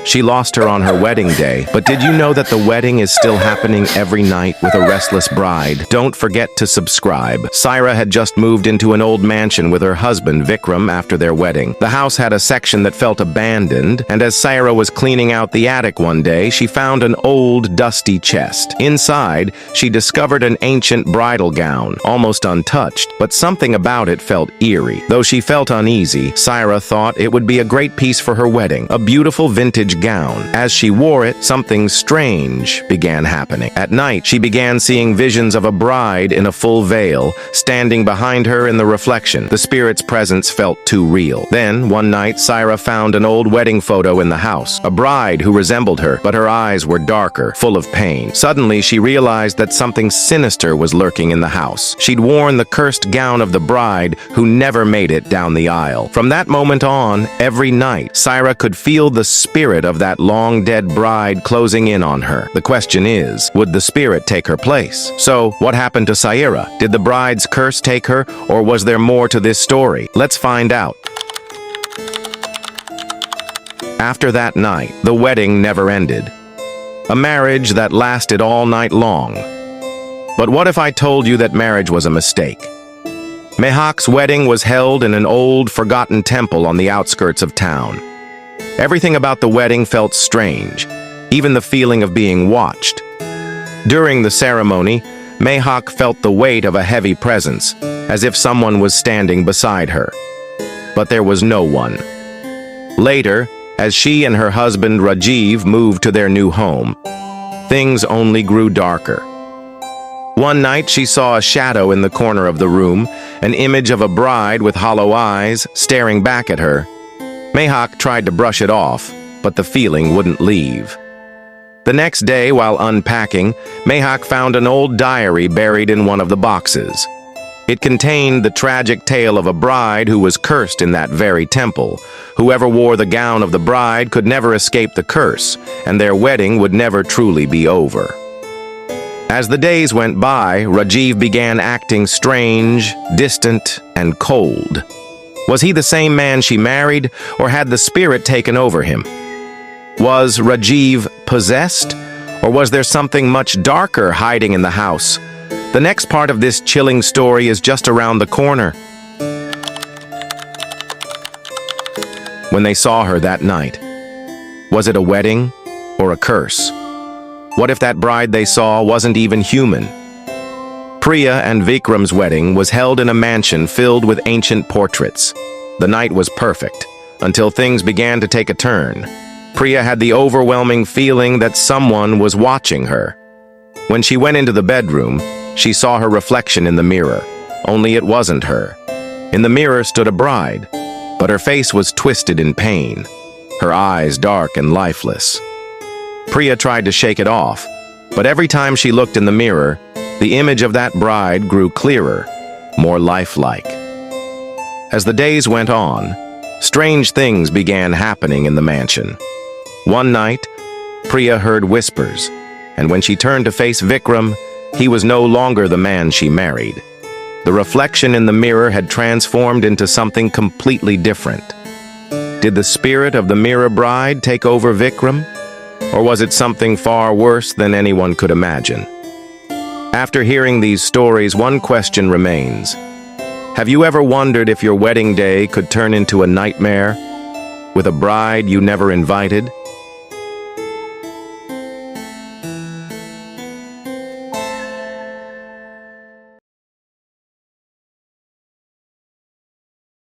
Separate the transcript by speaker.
Speaker 1: She lost her on her wedding day, but did you know that the wedding is still happening every night with a restless bride? Don't forget to subscribe. Syra had just moved into an old mansion with her husband, Vikram, after their wedding. The house had a section that felt abandoned, and as Syra was cleaning out the attic one day, she found an old, dusty chest. Inside, she discovered an ancient bridal gown, almost untouched, but something about it felt eerie. Though she felt uneasy, Syra thought it would be a great piece for her wedding, a beautiful vintage gown. As she wore it, something strange began happening. At night, she began seeing visions of a bride in a full veil, standing behind her in the reflection. The spirit's presence felt too real. Then, one night, Syra found an old wedding photo in the house, a bride who resembled her, but her eyes were darker, full of pain. Suddenly, she realized that something sinister was lurking in the house. She'd worn the cursed gown of the bride who never made it down the aisle. From that moment on, every night, Syra could feel the spirit of that long-dead bride closing in on her. The question is, would the spirit take her place? So, what happened to Syra? Did the bride's curse take her, or was there more to this story? Let's find out. After that night, the wedding never ended. A marriage that lasted all night long. But what if I told you that marriage was a mistake? Mehak's wedding was held in an old, forgotten temple on the outskirts of town. Everything about the wedding felt strange, even the feeling of being watched. During the ceremony, Mehak felt the weight of a heavy presence, as if someone was standing beside her. But there was no one. Later, as she and her husband Rajiv moved to their new home, things only grew darker. One night, she saw a shadow in the corner of the room, an image of a bride with hollow eyes staring back at her. Mehak tried to brush it off, but the feeling wouldn't leave. The next day, while unpacking, Mehak found an old diary buried in one of the boxes. It contained the tragic tale of a bride who was cursed in that very temple. Whoever wore the gown of the bride could never escape the curse, and their wedding would never truly be over. As the days went by, Rajiv began acting strange, distant, and cold. Was he the same man she married, or had the spirit taken over him? Was Rajiv possessed, or was there something much darker hiding in the house? The next part of this chilling story is just around the corner. When they saw her that night, was it a wedding or a curse? What if that bride they saw wasn't even human? Priya and Vikram's wedding was held in a mansion filled with ancient portraits. The night was perfect, until things began to take a turn. Priya had the overwhelming feeling that someone was watching her. When she went into the bedroom, she saw her reflection in the mirror, only it wasn't her. In the mirror stood a bride, but her face was twisted in pain, her eyes dark and lifeless. Priya tried to shake it off, but every time she looked in the mirror, the image of that bride grew clearer, more lifelike. As the days went on, strange things began happening in the mansion. One night, Priya heard whispers, and when she turned to face Vikram, he was no longer the man she married. The reflection in the mirror had transformed into something completely different. Did the spirit of the mirror bride take over Vikram? Or was it something far worse than anyone could imagine? After hearing these stories, one question remains. Have you ever wondered if your wedding day could turn into a nightmare with a bride you never invited?